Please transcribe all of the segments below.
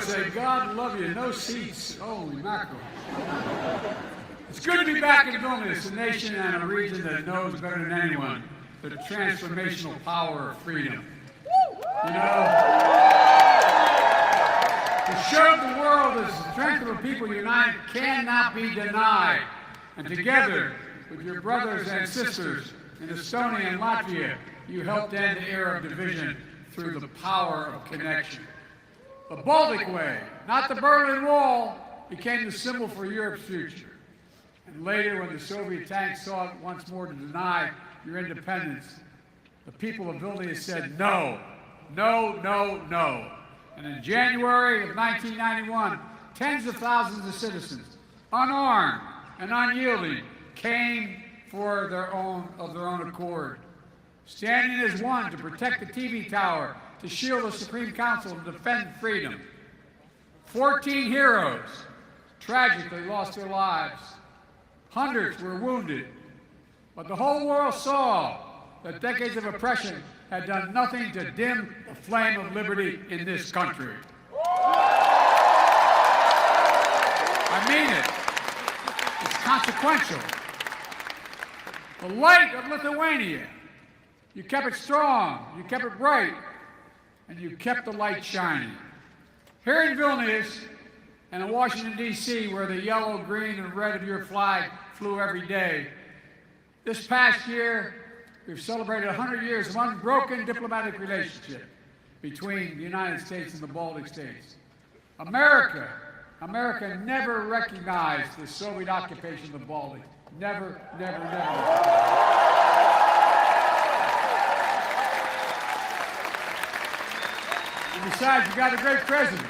say, God love you, no seats. Holy mackerel. It's good to be back in Vilnius, a nation and a region that knows better than anyone the transformational power of freedom. You know, to show the world that the strength of a people united cannot be denied. And together with your brothers and sisters in Estonia and Latvia, you helped end the era of division through the power of connection. The Baltic Way, not the Berlin Wall, became the symbol for Europe's future. And later, when the Soviet tanks sought once more to deny your independence, the people of Vilnius said no, no, no, no. And in January of 1991, tens of thousands of citizens, unarmed and unyielding, came for their own accord, standing as one to protect the TV tower, to shield the Supreme Council, and defend freedom. 14 heroes tragically lost their lives. Hundreds were wounded. But the whole world saw that decades of oppression had done nothing to dim the flame of liberty in this country. I mean it. It's consequential. The light of Lithuania, you kept it strong, you kept it bright, and you kept the light shining. Here in Vilnius and in Washington, D.C., where the yellow, green, and red of your flag flew every day, this past year, we've celebrated 100 years of unbroken diplomatic relationship between the United States and the Baltic states. America never recognized the Soviet occupation of the Baltic. Never, never, never. And besides, you got a great president.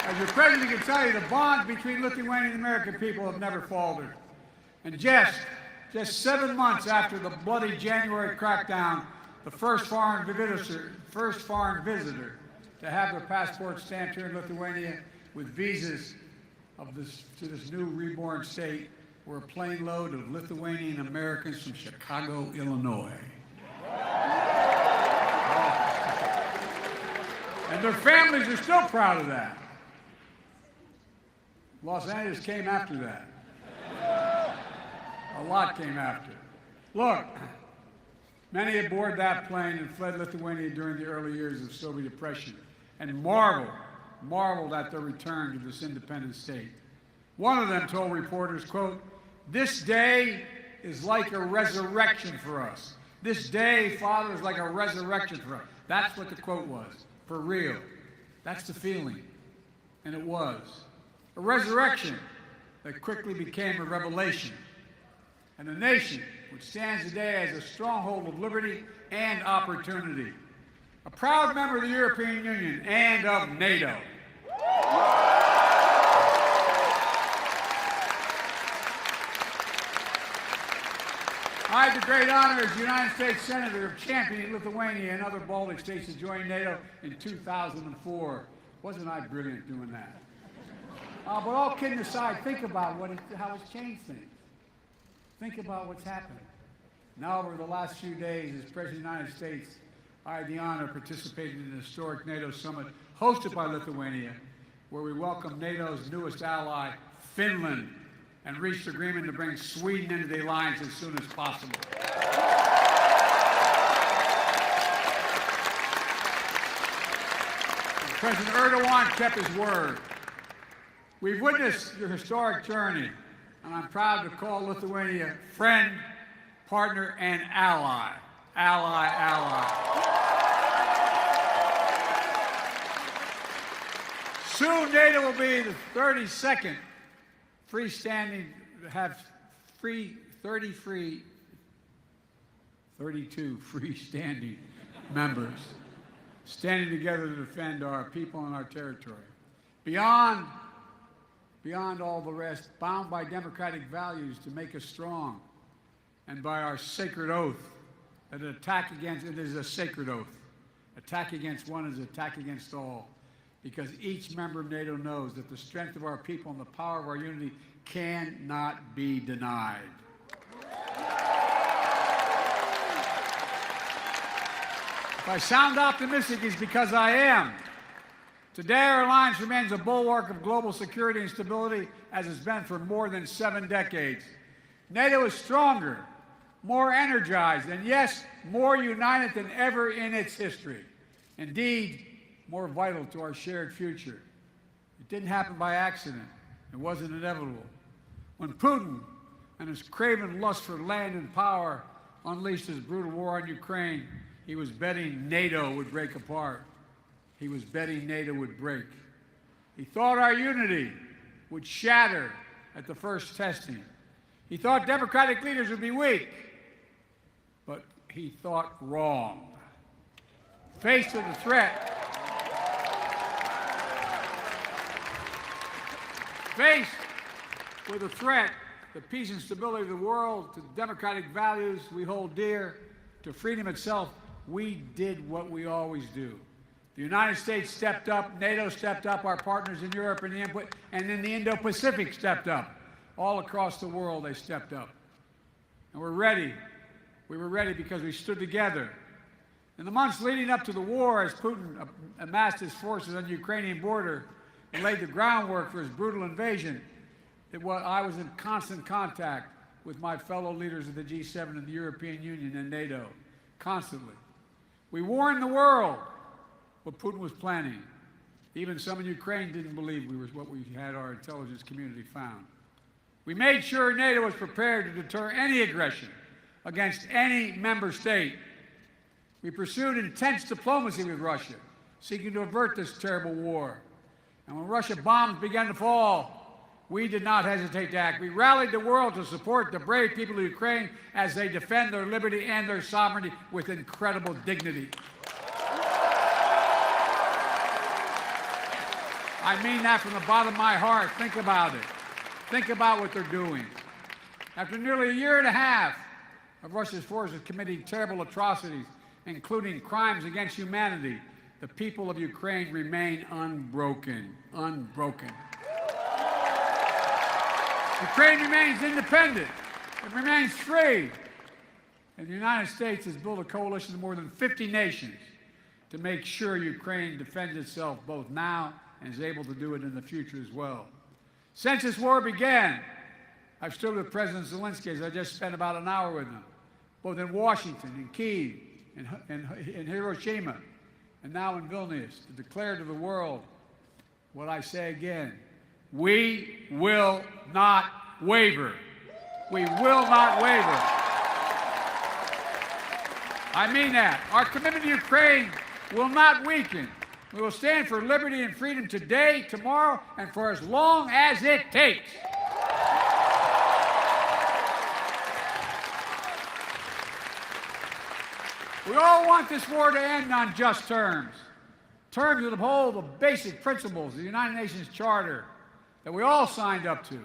As your president can tell you, the bonds between Lithuanian and American people have never faltered. And just 7 months after the bloody January crackdown, the first foreign visitor to have their passport stamped here in Lithuania with visas to this new reborn state were a plane load of Lithuanian Americans from Chicago, Illinois. And their families are still proud of that. Los Angeles came after that. A lot came after. Look, many aboard that plane and fled Lithuania during the early years of Soviet oppression and marveled at their return to this independent state. One of them told reporters, quote, "This day is like a resurrection for us. This day, Father, is like a resurrection for us." That's what the quote was, for real. That's the feeling. And it was. A resurrection that quickly became a revelation. And a nation which stands today as a stronghold of liberty and opportunity. A proud member of the European Union and of NATO. I had the great honor as United States Senator of championing Lithuania and other Baltic states to join NATO in 2004. Wasn't I brilliant doing that? But all kidding aside, think about how it's changed things. Think about what's happened. Now, over the last few days, as President of the United States, I had the honor of participating in the historic NATO summit hosted by Lithuania, where we welcomed NATO's newest ally, Finland, and reached agreement to bring Sweden into the alliance as soon as possible. President Erdogan kept his word. We've witnessed your historic journey, and I'm proud to call Lithuania friend, partner, and ally. Ally, ally. Soon NATO will be the 32nd freestanding, have 32 freestanding members standing together to defend our people and our territory. Beyond all the rest, bound by democratic values to make us strong, and by our sacred oath that it is a sacred oath. Attack against one is attack against all. because each member of NATO knows that the strength of our people and the power of our unity cannot be denied. If I sound optimistic, it's because I am. Today, our alliance remains a bulwark of global security and stability, as it's been for more than 7 decades. NATO is stronger, more energized, and yes, more united than ever in its history. Indeed, more vital to our shared future. It didn't happen by accident. It wasn't inevitable. When Putin and his craven lust for land and power unleashed his brutal war on Ukraine, he was betting NATO would break apart. He was betting NATO would break. He thought our unity would shatter at the first testing. He thought democratic leaders would be weak, but he thought wrong. Faced with the threat, the peace and stability of the world, to the democratic values we hold dear, to freedom itself, we did what we always do. The United States stepped up, NATO stepped up, our partners in Europe and in the Indo-Pacific stepped up. All across the world, they stepped up. And we're ready. We were ready because we stood together. In the months leading up to the war, as Putin amassed his forces on the Ukrainian border and laid the groundwork for his brutal invasion, I was in constant contact with my fellow leaders of the G7 and the European Union and NATO, constantly. We warned the world what Putin was planning. Even some in Ukraine didn't believe what we had our intelligence community found. We made sure NATO was prepared to deter any aggression against any member state. We pursued intense diplomacy with Russia, seeking to avert this terrible war. And when Russian bombs began to fall, we did not hesitate to act. We rallied the world to support the brave people of Ukraine as they defend their liberty and their sovereignty with incredible dignity. I mean that from the bottom of my heart. Think about it. Think about what they're doing. After nearly a year and a half of Russia's forces committing terrible atrocities, including crimes against humanity, the people of Ukraine remain unbroken. Unbroken. Ukraine remains independent. It remains free. And the United States has built a coalition of more than 50 nations to make sure Ukraine defends itself both now and is able to do it in the future as well. Since this war began, I've stood with President Zelensky, as I just spent about an hour with him, both in Washington, in Kyiv, in Hiroshima, and now in Vilnius, to declare to the world what I say again: we will not waver. We will not waver. I mean that. Our commitment to Ukraine will not weaken. We will stand for liberty and freedom today, tomorrow, and for as long as it takes. We all want this war to end on just terms. Terms that uphold the basic principles of the United Nations Charter that we all signed up to: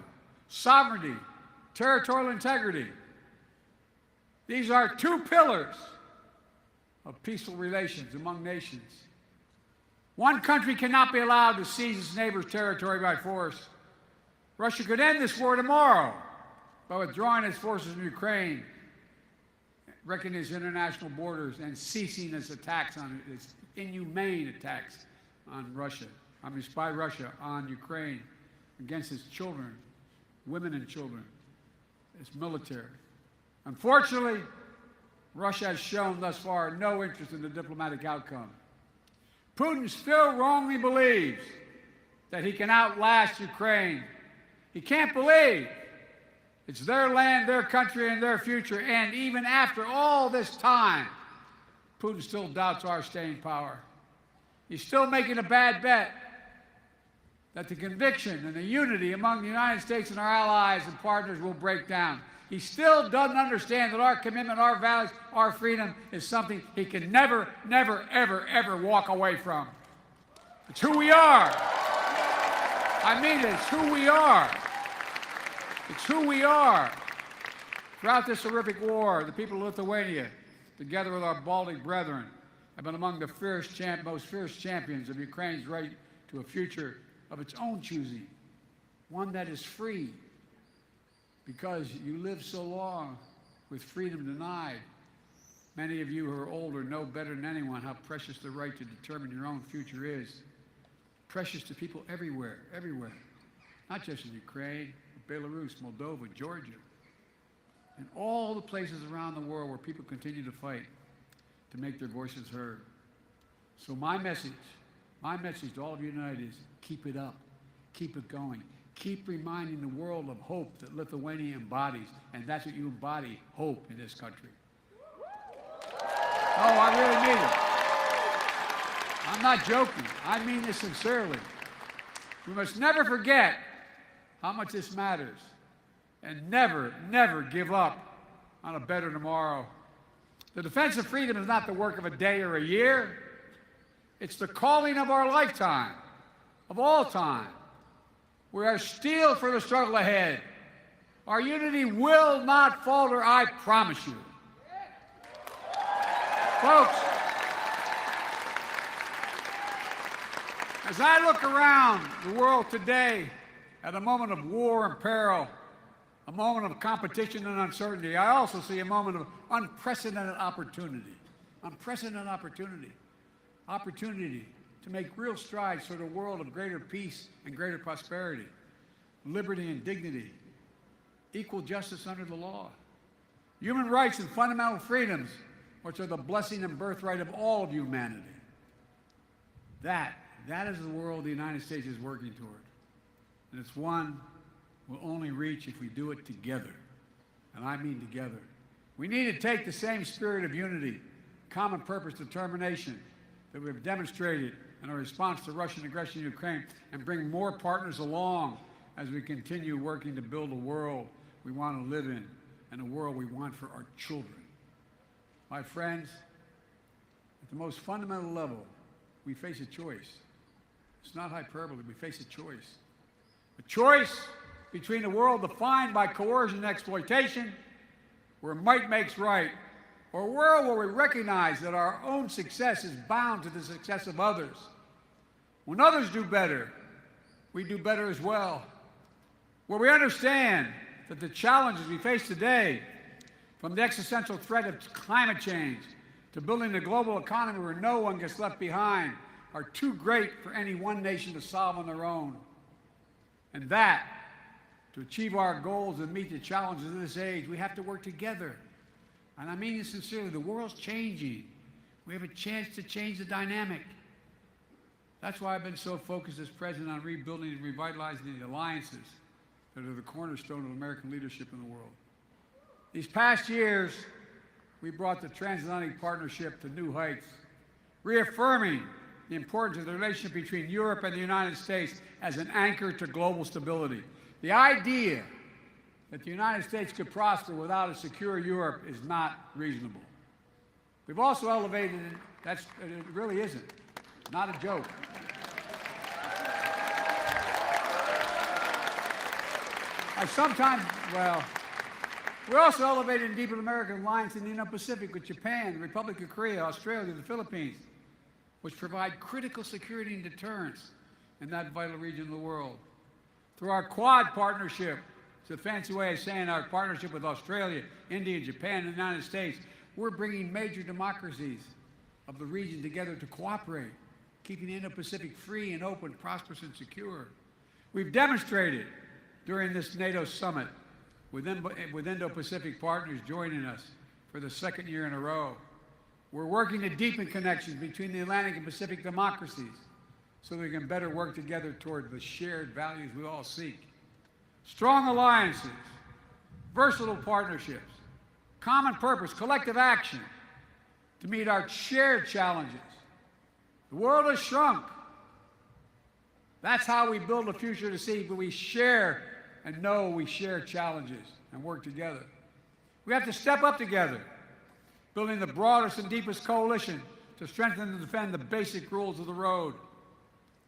sovereignty, territorial integrity. These are 2 pillars of peaceful relations among nations. One country cannot be allowed to seize its neighbor's territory by force. Russia could end this war tomorrow by withdrawing its forces from Ukraine, wrecking its international borders, and ceasing its attacks on its inhumane attacks on Russia. By Russia on Ukraine, against its children, women and children, its military. Unfortunately, Russia has shown thus far no interest in the diplomatic outcome. Putin still wrongly believes that he can outlast Ukraine. He can't believe it's their land, their country, and their future. And even after all this time, Putin still doubts our staying power. He's still making a bad bet that the conviction and the unity among the United States and our allies and partners will break down. He still doesn't understand that our commitment, our values, our freedom is something he can never, never, ever, ever walk away from. It's who we are. I mean it. It's who we are. It's who we are. Throughout this horrific war, the people of Lithuania, together with our Baltic brethren, have been among the most fierce champions of Ukraine's right to a future of its own choosing, one that is free, because you lived so long with freedom denied. Many of you who are older know better than anyone how precious the right to determine your own future is. Precious to people everywhere, everywhere. Not just in Ukraine, Belarus, Moldova, Georgia, and all the places around the world where people continue to fight to make their voices heard. So my message to all of you tonight is keep it up, keep it going. Keep reminding the world of hope that Lithuania embodies, and that's what you embody, hope in this country. Oh, I really mean it. I'm not joking. I mean this sincerely. We must never forget how much this matters, and never, never give up on a better tomorrow. The defense of freedom is not the work of a day or a year. It's the calling of our lifetime, of all time. We are steeled for the struggle ahead. Our unity will not falter, I promise you. Folks, as I look around the world today at a moment of war and peril, a moment of competition and uncertainty, I also see a moment of unprecedented opportunity. Unprecedented opportunity. Opportunity to make real strides toward a world of greater peace and greater prosperity, liberty and dignity, equal justice under the law, human rights and fundamental freedoms, which are the blessing and birthright of all of humanity. That is the world the United States is working toward. And it's one we'll only reach if we do it together. And I mean together. We need to take the same spirit of unity, common purpose, determination that we've demonstrated in our response to Russian aggression in Ukraine and bring more partners along as we continue working to build a world we want to live in and a world we want for our children. My friends, at the most fundamental level, we face a choice. It's not hyperbole. We face a choice. A choice between a world defined by coercion and exploitation, where might makes right, or a world where we recognize that our own success is bound to the success of others. When others do better, we do better as well. Where we understand that the challenges we face today, from the existential threat of climate change to building a global economy where no one gets left behind, are too great for any one nation to solve on their own. And that, to achieve our goals and meet the challenges of this age, we have to work together. And I mean this sincerely. The world's changing. We have a chance to change the dynamic. That's why I've been so focused as president on rebuilding and revitalizing the alliances that are the cornerstone of American leadership in the world. These past years, we brought the transatlantic partnership to new heights, reaffirming the importance of the relationship between Europe and the United States as an anchor to global stability. The idea that the United States could prosper without a secure Europe is not reasonable. We've also elevated it, it really isn't, not a joke. We also elevated and deepened American alliance in the Indo-Pacific with Japan, the Republic of Korea, Australia, the Philippines, which provide critical security and deterrence in that vital region of the world. Through our Quad partnership, it's a fancy way of saying our partnership with Australia, India, Japan, and the United States, we're bringing major democracies of the region together to cooperate, keeping the Indo-Pacific free and open, prosperous, and secure. We've demonstrated during this NATO summit, with Indo-Pacific partners joining us for the second year in a row. We're working to deepen connections between the Atlantic and Pacific democracies so that we can better work together toward the shared values we all seek. Strong alliances, versatile partnerships, common purpose, collective action to meet our shared challenges. The world has shrunk. That's how we build a future to see, but we share and know we share challenges and work together. We have to step up together, building the broadest and deepest coalition to strengthen and defend the basic rules of the road,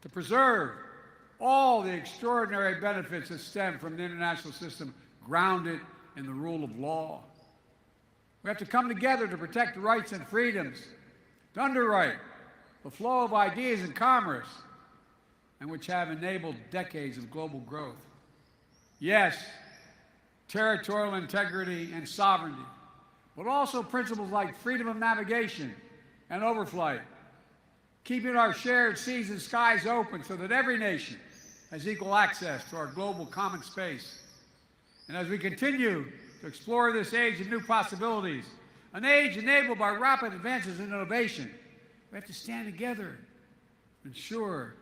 to preserve all the extraordinary benefits that stem from the international system grounded in the rule of law. We have to come together to protect rights and freedoms, to underwrite the flow of ideas and commerce, and which have enabled decades of global growth. Yes, territorial integrity and sovereignty, but also principles like freedom of navigation and overflight, keeping our shared seas and skies open so that every nation has equal access to our global common space. And as we continue to explore this age of new possibilities, an age enabled by rapid advances in innovation, we have to stand together and ensure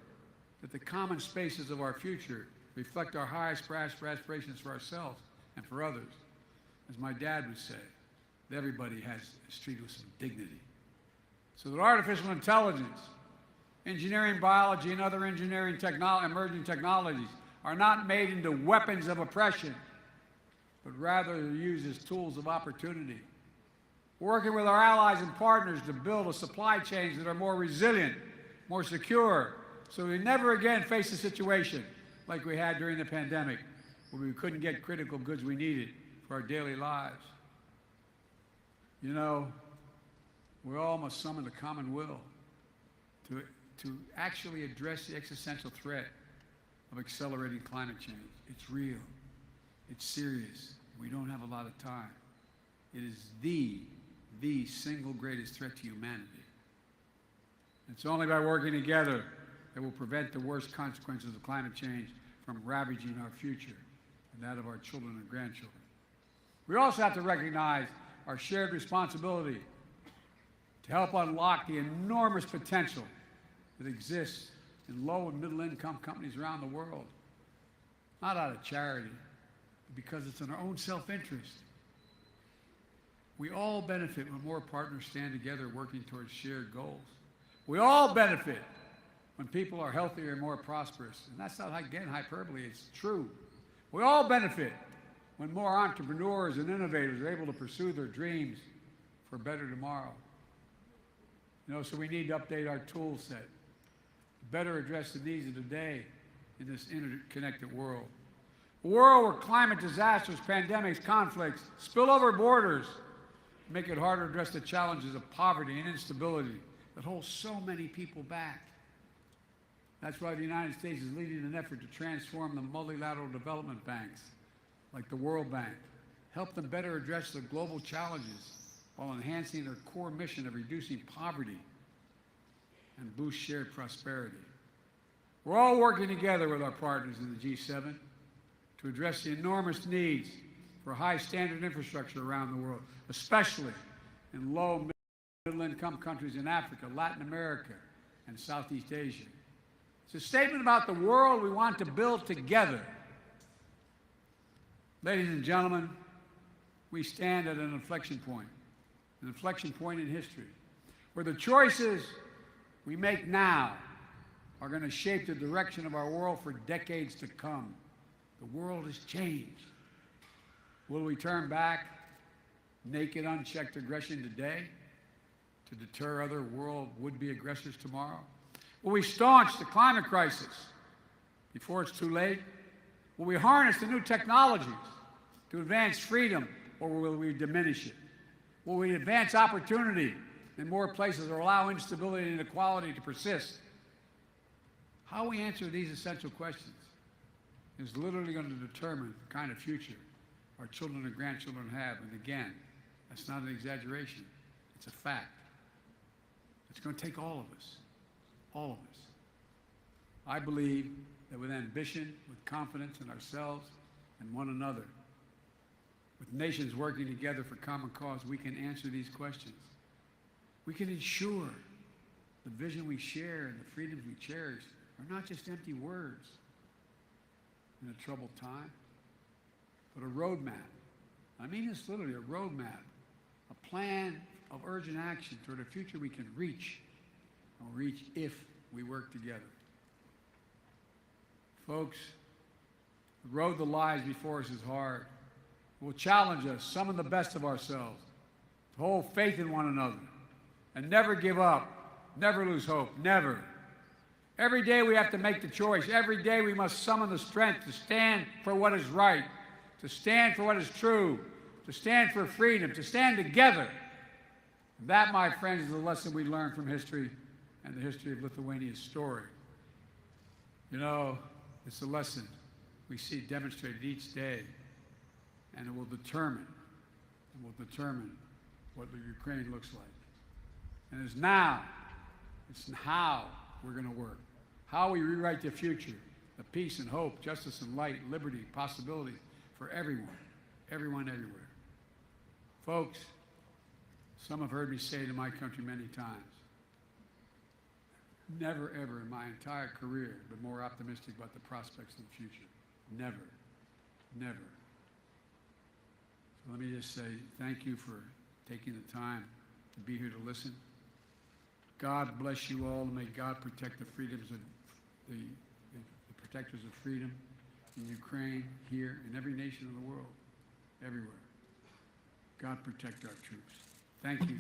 that the common spaces of our future reflect our highest aspirations for ourselves and for others. As my dad would say, that everybody is treated with some dignity. So that artificial intelligence, engineering, biology, and other engineering emerging technologies are not made into weapons of oppression, but rather they're used as tools of opportunity. Working with our allies and partners to build a supply chains that are more resilient, more secure, so we never again face a situation like we had during the pandemic, where we couldn't get critical goods we needed for our daily lives. You know, we all must summon the common will to actually address the existential threat of accelerating climate change. It's real. It's serious. We don't have a lot of time. It is the single greatest threat to humanity. It's only by working together that we'll prevent the worst consequences of climate change from ravaging our future and that of our children and grandchildren. We also have to recognize our shared responsibility to help unlock the enormous potential that exists in low and middle income companies around the world, not out of charity, but because it's in our own self-interest. We all benefit when more partners stand together working towards shared goals. We all benefit when people are healthier and more prosperous. And that's not, again, hyperbole, it's true. We all benefit when more entrepreneurs and innovators are able to pursue their dreams for a better tomorrow. You know, so we need to update our tool set to better address the needs of today in this interconnected world. A world where climate disasters, pandemics, conflicts spill over borders, make it harder to address the challenges of poverty and instability that hold so many people back. That's why the United States is leading an effort to transform the multilateral development banks, like the World Bank, help them better address their global challenges while enhancing their core mission of reducing poverty and boost shared prosperity. We're all working together with our partners in the G7 to address the enormous needs for high-standard infrastructure around the world, especially in low and middle-income countries in Africa, Latin America, and Southeast Asia. It's a statement about the world we want to build together. Ladies and gentlemen, we stand at an inflection point in history, where the choices we make now are going to shape the direction of our world for decades to come. The world has changed. Will we turn back naked, unchecked aggression today to deter other world would-be aggressors tomorrow? Will we staunch the climate crisis before it's too late? Will we harness the new technologies to advance freedom, or will we diminish it? Will we advance opportunity in more places or allow instability and inequality to persist? How we answer these essential questions is literally going to determine the kind of future our children and grandchildren have. And again, that's not an exaggeration. It's a fact. It's going to take all of us. All of us. I believe that with ambition, with confidence in ourselves and one another, with nations working together for common cause, we can answer these questions. We can ensure the vision we share and the freedoms we cherish are not just empty words in a troubled time, but a roadmap. I mean this literally, a roadmap, a plan of urgent action toward a future we can reach, and reach if we work together. Folks, the road that lies before us is hard. It will challenge us, summon the best of ourselves, to hold faith in one another, and never give up, never lose hope, never. Every day we have to make the choice. Every day we must summon the strength to stand for what is right, to stand for what is true, to stand for freedom, to stand together. That, my friends, is the lesson we learn from history and the history of Lithuania's story. You know, it's a lesson we see demonstrated each day, and it will determine what the Ukraine looks like. And it's how we're going to work, how we rewrite the future, the peace and hope, justice and light, liberty, possibility for everyone, everywhere. Folks, some have heard me say to my country many times, never ever in my entire career been more optimistic about the prospects of the future. Never. So let me just say thank you for taking the time to be here to listen. God bless you all, and may God protect the freedoms of the protectors of freedom in Ukraine, here, in every nation of the world, everywhere. God protect our troops. Thank you.